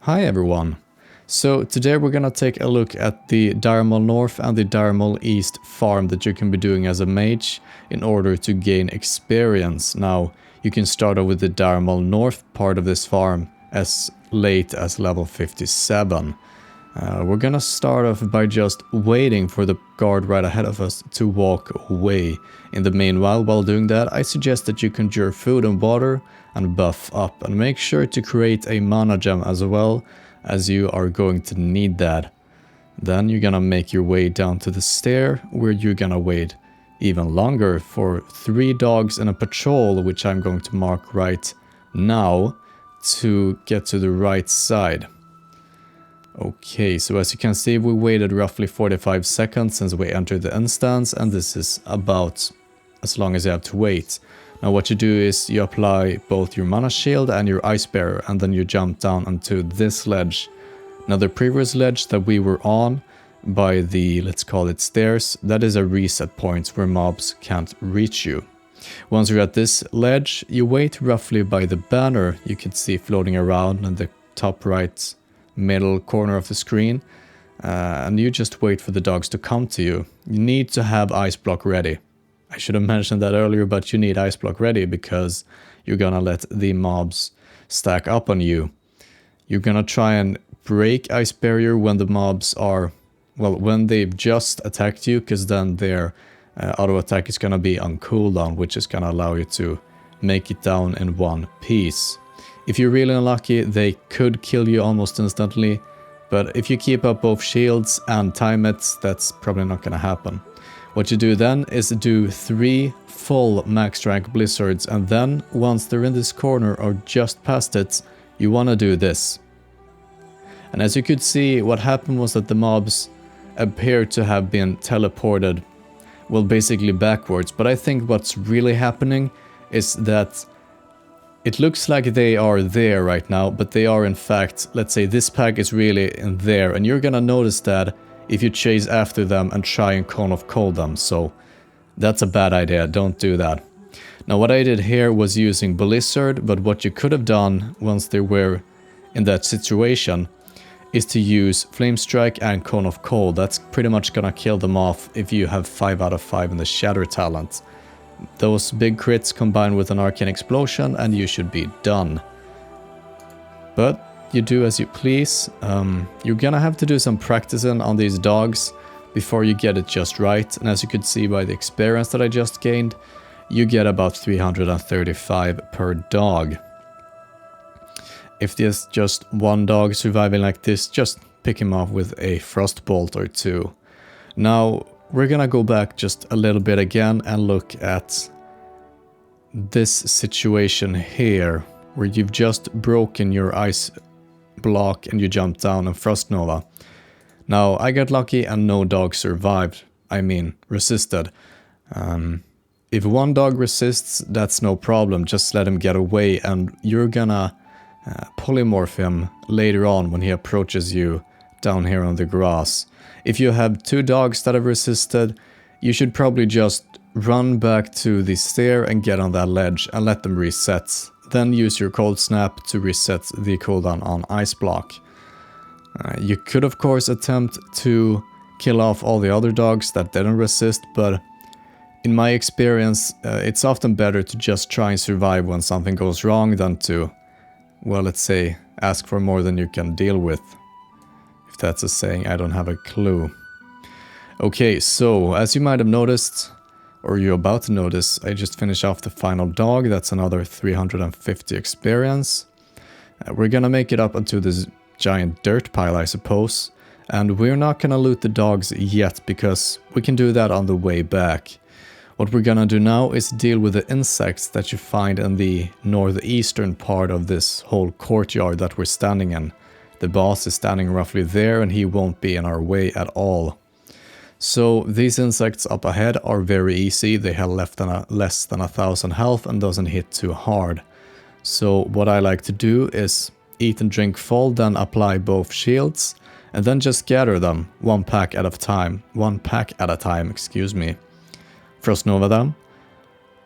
Hi everyone! So today we're gonna take a look at the Dire Maul North and the Dire Maul East farm that you can be doing as a mage in order to gain experience. Now, you can start off with the Dire Maul North part of this farm as late as level 57. We're gonna start off by just waiting for the guard right ahead of us to walk away. In the meanwhile, while doing that, I suggest that you conjure food and water and buff up, and make sure to create a mana gem as well, as you are going to need that. Then you're gonna make your way down to the stair, where you're gonna wait even longer for 3 dogs in a patrol, which I'm going to mark right now, to get to the right side. Okay, so as you can see, we waited roughly 45 seconds since we entered the instance, and this is about as long as you have to wait. Now what you do is you apply both your mana shield and your ice bearer, and then you jump down onto this ledge. Now the previous ledge that we were on by the, let's call it stairs, that is a reset point where mobs can't reach you. Once you're at this ledge, you wait roughly by the banner you can see floating around in the top right middle corner of the screen, and you just wait for the dogs to come to you. You need to have ice block ready. I should have mentioned that earlier, but you need ice block ready because you're gonna let the mobs stack up on you. You're gonna try and break ice barrier when the mobs are, well, when they've just attacked you, because then their auto attack is gonna be on cooldown, which is gonna allow you to make it down in one piece. If you're really unlucky, they could kill you almost instantly, but if you keep up both shields and time it, that's probably not gonna happen. What you do then is do 3 full max rank blizzards, and then once they're in this corner or just past it, you want to do this. And as you could see, what happened was that the mobs appeared to have been teleported, well, basically backwards. But I think what's really happening is that it looks like they are there right now, but they are in fact, let's say this pack is really in there, and you're gonna notice that if you chase after them and try and cone of cold them, so that's a bad idea, don't do that. Now what I did here was using Blizzard, but what you could have done once they were in that situation is to use Flame Strike and Cone of Cold. That's pretty much gonna kill them off if you have 5 out of 5 in the Shatter talent. Those big crits combined with an Arcane Explosion and you should be done. But you do as you please. You're gonna have to do some practicing on these dogs before you get it just right, and as you could see by the experience that I just gained, you get about 335 per dog. If there's just one dog surviving like this, just pick him off with a Frostbolt or 2. Now we're gonna go back just a little bit again and look at this situation here, where you've just broken your ice block and you jump down and Frost Nova. Now I got lucky and no dog survived, I mean resisted. If one dog resists, that's no problem, just let him get away, and you're gonna polymorph him later on when he approaches you down here on the grass. If you have 2 dogs that have resisted, you should probably just run back to the stair and get on that ledge and let them reset. Then use your cold snap to reset the cooldown on ice block. You could of course attempt to kill off all the other dogs that didn't resist, but in my experience it's often better to just try and survive when something goes wrong than to, well, let's say, ask for more than you can deal with. If that's a saying, I don't have a clue. Okay, so as you might have noticed, or you're about to notice, I just finished off the final dog. That's another 350 experience. We're gonna make it up onto this giant dirt pile, I suppose. And we're not gonna loot the dogs yet, because we can do that on the way back. What we're gonna do now is deal with the insects that you find in the northeastern part of this whole courtyard that we're standing in. The boss is standing roughly there, and he won't be in our way at all. So these insects up ahead are very easy. They have less than 1,000 health and doesn't hit too hard. So what I like to do is eat and drink full, then apply both shields, and then just gather them one pack at a time, excuse me. Frost Nova them,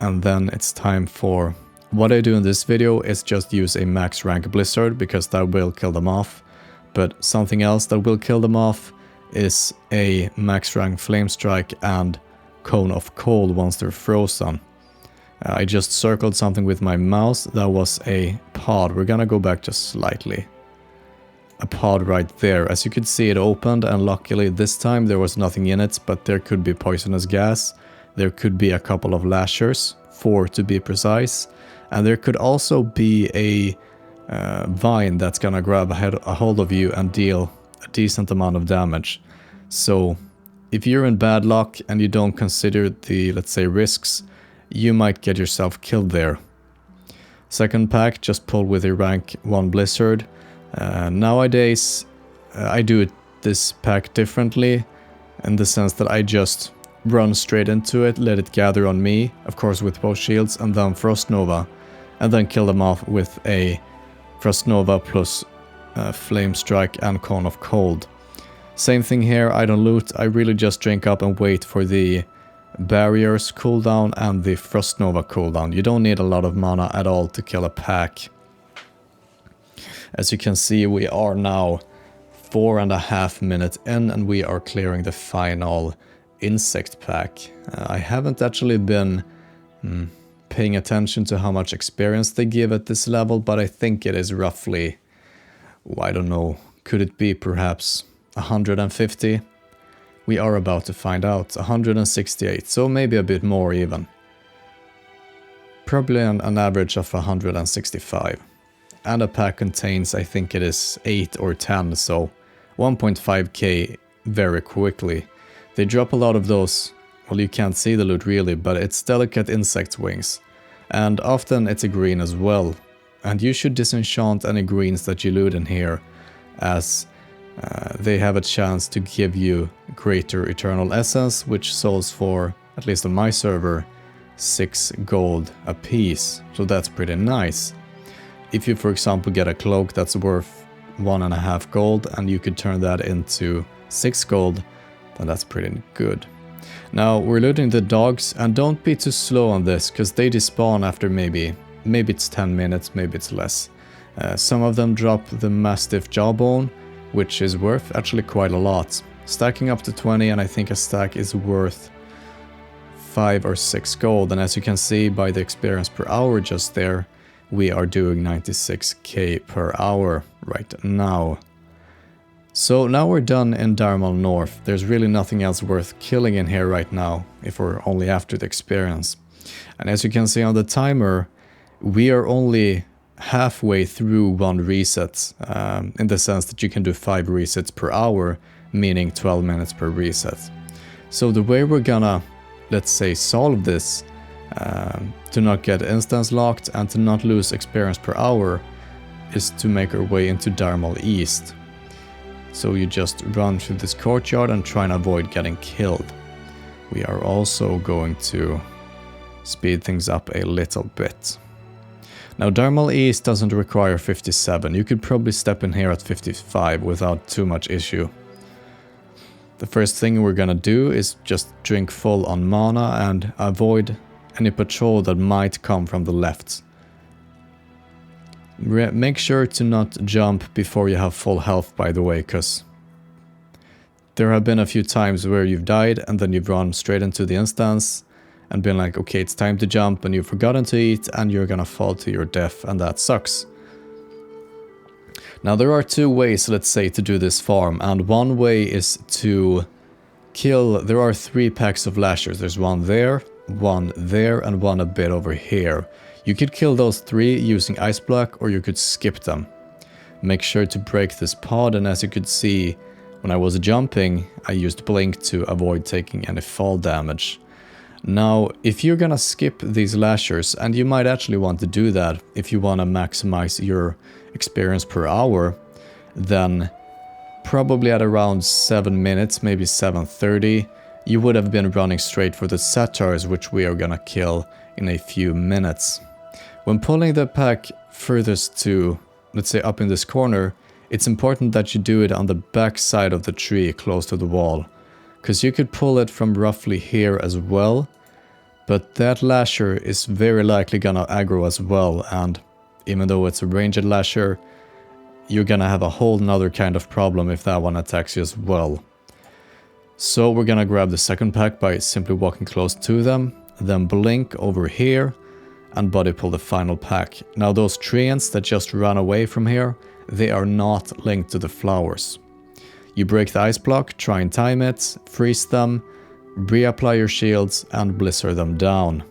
and then it's time for What I do in this video is just use a max rank blizzard, because that will kill them off. But something else that will kill them off is a max rank Flame Strike and Cone of Cold once they're frozen. I just circled something with my mouse. That was a pod. We're gonna go back just slightly. A pod right there. As you could see, it opened, and luckily this time there was nothing in it, but there could be poisonous gas. There could be a couple of Lashers, 4 to be precise. And there could also be a vine that's gonna grab a hold of you and deal a decent amount of damage. So if you're in bad luck and you don't consider the, let's say, risks, you might get yourself killed there. Second pack, just pull with a rank 1 Blizzard. Nowadays, I do this pack differently, in the sense that I just run straight into it, let it gather on me, of course with both shields, and then Frost Nova, and then kill them off with a Frost Nova plus Flame Strike and Cone of Cold. Same thing here, I don't loot, I really just drink up and wait for the barriers cooldown and the Frost Nova cooldown. You don't need a lot of mana at all to kill a pack. As you can see, we are now 4.5 minutes in, and we are clearing the final insect pack. I haven't actually been paying attention to how much experience they give at this level, but I think it is roughly, I don't know, could it be perhaps 150? We are about to find out. 168, so maybe a bit more even. Probably an average of 165. And a pack contains, I think it is 8 or 10, so 1.5k very quickly. They drop a lot of those, well, you can't see the loot really, but it's delicate insect wings. And often it's a green as well. And you should disenchant any greens that you loot in here, as they have a chance to give you greater eternal essence, which sells for, at least on my server, 6 gold a piece. So that's pretty nice. If you, for example, get a cloak that's worth 1.5 gold and you could turn that into 6 gold, then that's pretty good. Now we're looting the dogs, and don't be too slow on this, because they despawn after maybe it's 10 minutes, maybe it's less. Some of them drop the Mastiff Jawbone, which is worth actually quite a lot. Stacking up to 20, and I think a stack is worth 5 or 6 gold, and as you can see by the experience per hour just there, we are doing 96k per hour right now. So now we're done in Darmal North. There's really nothing else worth killing in here right now, if we're only after the experience. And as you can see on the timer, we are only halfway through one reset, in the sense that you can do 5 resets per hour, meaning 12 minutes per reset. So the way we're gonna, let's say, solve this, to not get instance locked and to not lose experience per hour, is to make our way into Darmal East. So you just run through this courtyard and try and avoid getting killed. We are also going to speed things up a little bit. Now Darmal East doesn't require 57, you could probably step in here at 55 without too much issue. The first thing we're gonna do is just drink full on mana and avoid any patrol that might come from the left. Make sure to not jump before you have full health, by the way, because there have been a few times where you've died and then you've run straight into the instance and been like, okay, it's time to jump, and you've forgotten to eat and you're gonna fall to your death, and that sucks. Now there are 2 ways, let's say, to do this farm, and one way is to kill, there are 3 packs of Lashers, there's one there, and one a bit over here. You could kill those 3 using Ice Block, or you could skip them. Make sure to break this pod, and as you could see, when I was jumping, I used Blink to avoid taking any fall damage. Now, if you're gonna skip these Lashers, and you might actually want to do that if you want to maximize your experience per hour, then probably at around 7 minutes, maybe 7:30, you would have been running straight for the Satyrs, which we are gonna kill in a few minutes. When pulling the pack furthest to, let's say, up in this corner, it's important that you do it on the back side of the tree close to the wall, because you could pull it from roughly here as well, but that Lasher is very likely gonna aggro as well, and even though it's a ranged Lasher, you're gonna have a whole nother kind of problem if that one attacks you as well. So we're gonna grab the second pack by simply walking close to them, then blink over here, and body pull the final pack. Now those treants that just ran away from here, they are not linked to the flowers. You break the ice block, try and time it, freeze them, reapply your shields, and blizzard them down.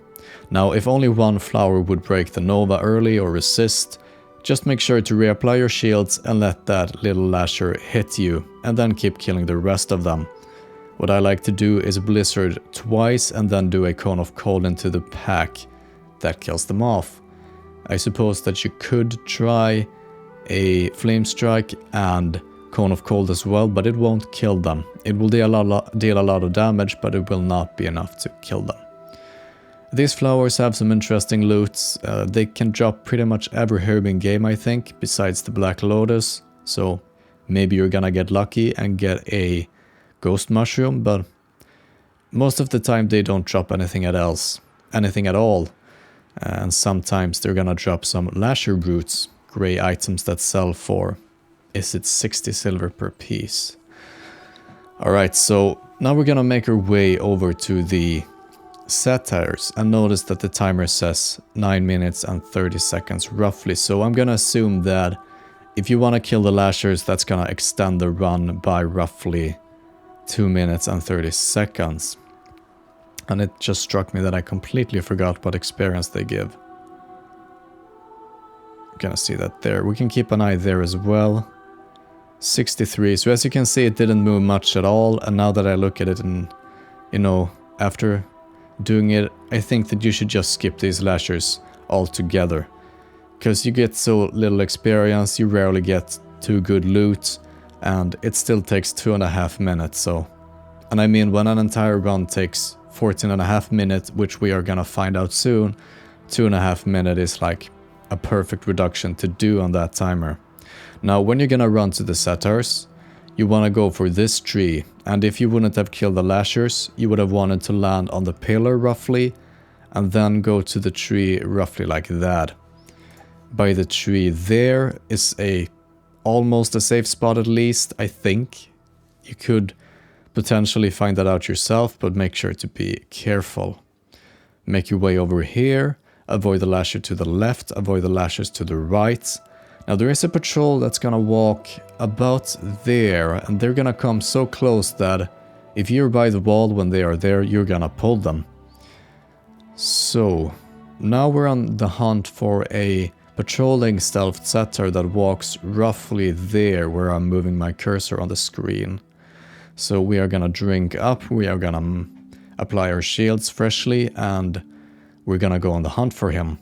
Now if only one flower would break the Nova early or resist, just make sure to reapply your shields and let that little Lasher hit you, and then keep killing the rest of them. What I like to do is blizzard twice and then do a cone of cold into the pack. That kills them off. I suppose that you could try a flame strike and cone of cold as well, but it won't kill them. It will deal a lot of damage, but it will not be enough to kill them. These flowers have some interesting loots. They can drop pretty much every herb in game, I think, besides the Black Lotus. So maybe you're gonna get lucky and get a ghost mushroom, but most of the time they don't drop anything at all. And sometimes they're gonna drop some Lasher roots, gray items that sell for, is it 60 silver per piece? Alright, so now we're gonna make our way over to the Satyrs, and notice that the timer says 9 minutes and 30 seconds roughly, so I'm gonna assume that if you wanna kill the Lashers, that's gonna extend the run by roughly 2 minutes and 30 seconds. And it just struck me that I completely forgot what experience they give. I'm gonna see that there. We can keep an eye there as well. 63. So as you can see, it didn't move much at all. And now that I look at it and, you know, after doing it, I think that you should just skip these Lashers altogether. Because you get so little experience, you rarely get too good loot. And it still takes 2.5 minutes, so... And I mean, when an entire run takes 14.5 minutes, which we are gonna find out soon, 2.5 minutes is like a perfect reduction to do on that timer. Now, when you're gonna run to the Satyrs, you wanna go for this tree, and if you wouldn't have killed the Lashers, you would have wanted to land on the pillar roughly, and then go to the tree roughly like that. By the tree there is almost a safe spot at least, I think. You could potentially find that out yourself, but make sure to be careful. Make your way over here, avoid the Lasher to the left, avoid the Lashers to the right. Now there is a patrol that's gonna walk about there, and they're gonna come so close that if you're by the wall when they are there, you're gonna pull them. So, now we're on the hunt for a patrolling stealth Satyr that walks roughly there where I'm moving my cursor on the screen. So we are gonna drink up, we are gonna apply our shields freshly, and we're gonna go on the hunt for him.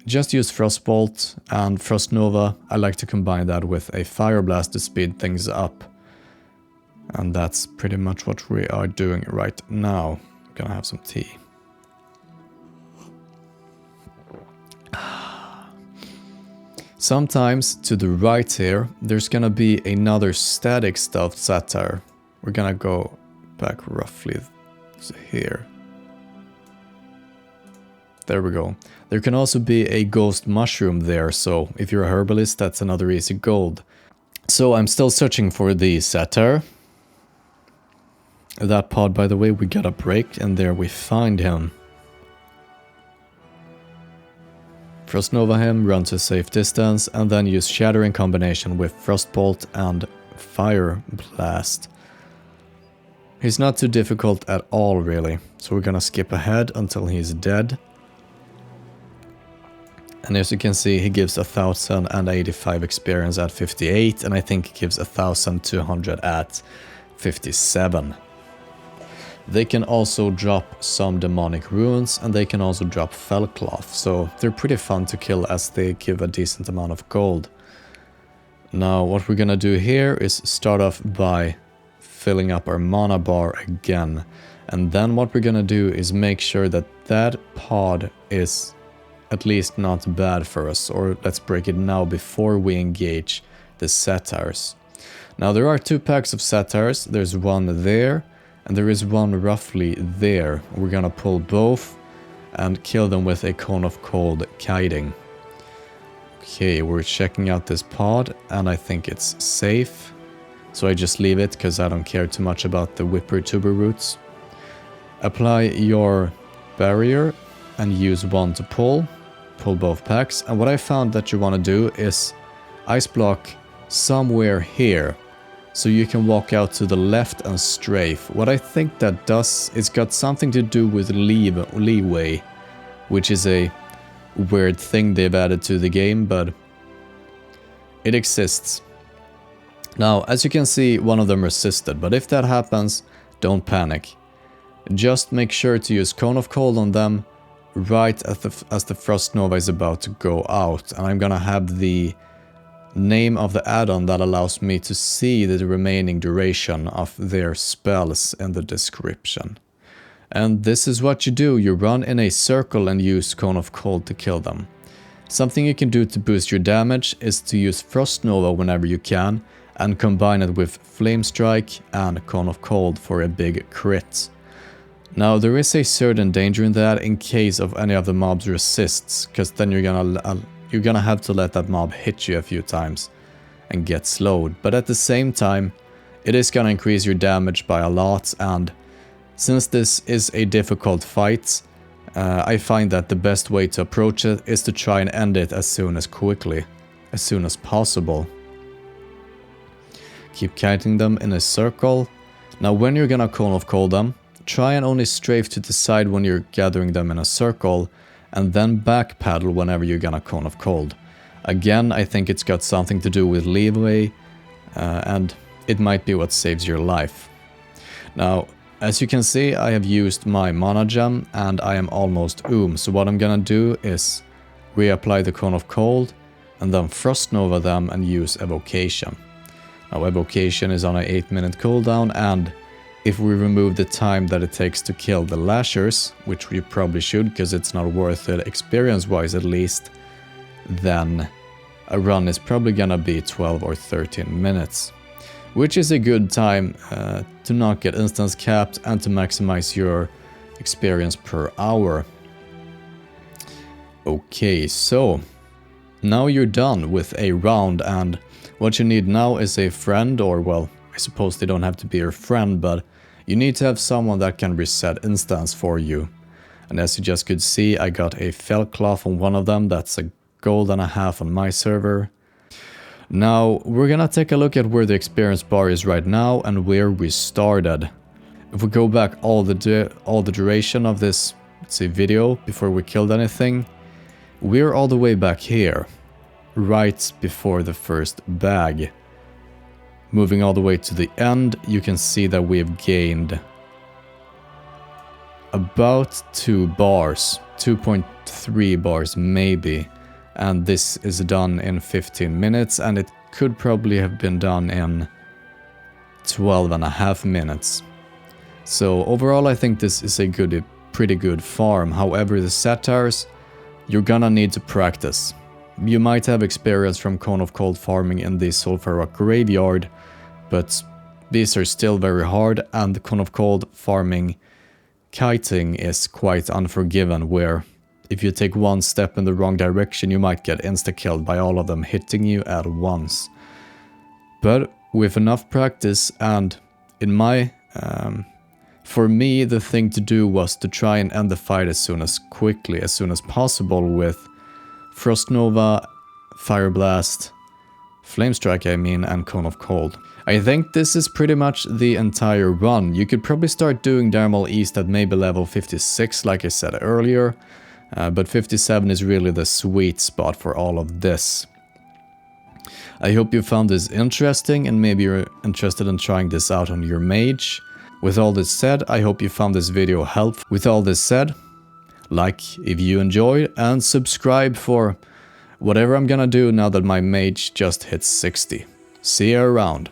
Just use Frostbolt and Frost Nova. I like to combine that with a Fire Blast to speed things up. And that's pretty much what we are doing right now. I'm gonna have some tea. Sometimes to the right here, there's gonna be another static stealth Satyr. We're gonna go back roughly to here. There we go. There can also be a ghost mushroom there, so if you're a herbalist, that's another easy gold. So I'm still searching for the Satyr. That pod, by the way, we got a break, and there we find him. Frost Nova him, run to a safe distance, and then use Shatter in combination with Frostbolt and Fire Blast. He's not too difficult at all, really, so we're gonna skip ahead until he's dead. And as you can see, he gives 1085 experience at 58, and I think he gives 1200 at 57. They can also drop some demonic runes, and they can also drop Fellcloth, so they're pretty fun to kill as they give a decent amount of gold. Now what we're gonna do here is start off by filling up our mana bar again, and then what we're gonna do is make sure that that pod is at least not bad for us, or let's break it now before we engage the Satyrs. Now there are 2 packs of Satyrs, there's one there, and there is one roughly there. We're gonna pull both and kill them with a Cone of Cold kiting. Okay, we're checking out this pod, and I think it's safe. So I just leave it, because I don't care too much about the whipper tuber roots. Apply your barrier, and use one to pull. Pull both packs. And what I found that you want to do is ice block somewhere here. So you can walk out to the left and strafe. What I think that does, it's got something to do with leeway, which is a weird thing they've added to the game, but it exists. Now, as you can see, one of them resisted, but if that happens, don't panic. Just make sure to use Cone of Cold on them right as the Frost Nova is about to go out. And I'm gonna have the name of the add-on that allows me to see the remaining duration of their spells in the description. And this is what you do. You run in a circle and use Cone of Cold to kill them. Something you can do to boost your damage is to use Frost Nova whenever you can and combine it with Flame Strike and Cone of Cold for a big crit. Now there is a certain danger in that in case of any of the mobs resists, because then you're gonna have to let that mob hit you a few times and get slowed. But at the same time, it is gonna increase your damage by a lot, and since this is a difficult fight, I find that the best way to approach it is to try and end it as soon as possible. Keep kiting them in a circle. Now when you're gonna Cone of Cold them, try and only strafe to the side when you're gathering them in a circle, and then back paddle whenever you're gonna Cone of Cold. Again, I think it's got something to do with leeway, and it might be what saves your life. Now, as you can see, I have used my mana gem and I am almost so what I'm gonna do is reapply the Cone of Cold and then Frost Nova them and use Evocation. Now Evocation is on an 8-minute cooldown, and if we remove the time that it takes to kill the Lashers, which we probably should because it's not worth it experience-wise at least, then a run is probably gonna be 12 or 13 minutes. Which is a good time to not get instance capped and to maximize your experience per hour. Okay, so now you're done with a round, and what you need now is a friend, or well, I suppose they don't have to be your friend, but you need to have someone that can reset instance for you. And as you just could see, I got a felt cloth on one of them. That's a gold and a half on my server. Now, we're gonna take a look at where the experience bar is right now and where we started. If we go back all the duration of this, let's say, video before we killed anything, we're all the way back here, right before the first bag. Moving all the way to the end, you can see that we have gained about 2 bars, 2.3 bars maybe. And this is done in 15 minutes, and it could probably have been done in 12.5 minutes. So overall I think this is a pretty good farm. However, the Satyrs, you're gonna need to practice. You might have experience from Cone of Cold farming in the Sulphur Rock Graveyard, but these are still very hard, and the Cone of Cold farming kiting is quite unforgiving, where if you take one step in the wrong direction, you might get insta-killed by all of them hitting you at once. But with enough practice, and in my... for me, the thing to do was to try and end the fight as soon as possible with Frost Nova, Fire Blast, Flame Strike and Cone of Cold. I think this is pretty much the entire run. You could probably start doing Darmal East at maybe level 56, like I said earlier. But 57 is really the sweet spot for all of this. I hope you found this interesting, and maybe you're interested in trying this out on your mage. With all this said, I hope you found this video helpful. With all this said, like if you enjoyed, and subscribe for whatever I'm gonna do now that my mage just hit 60. See you around.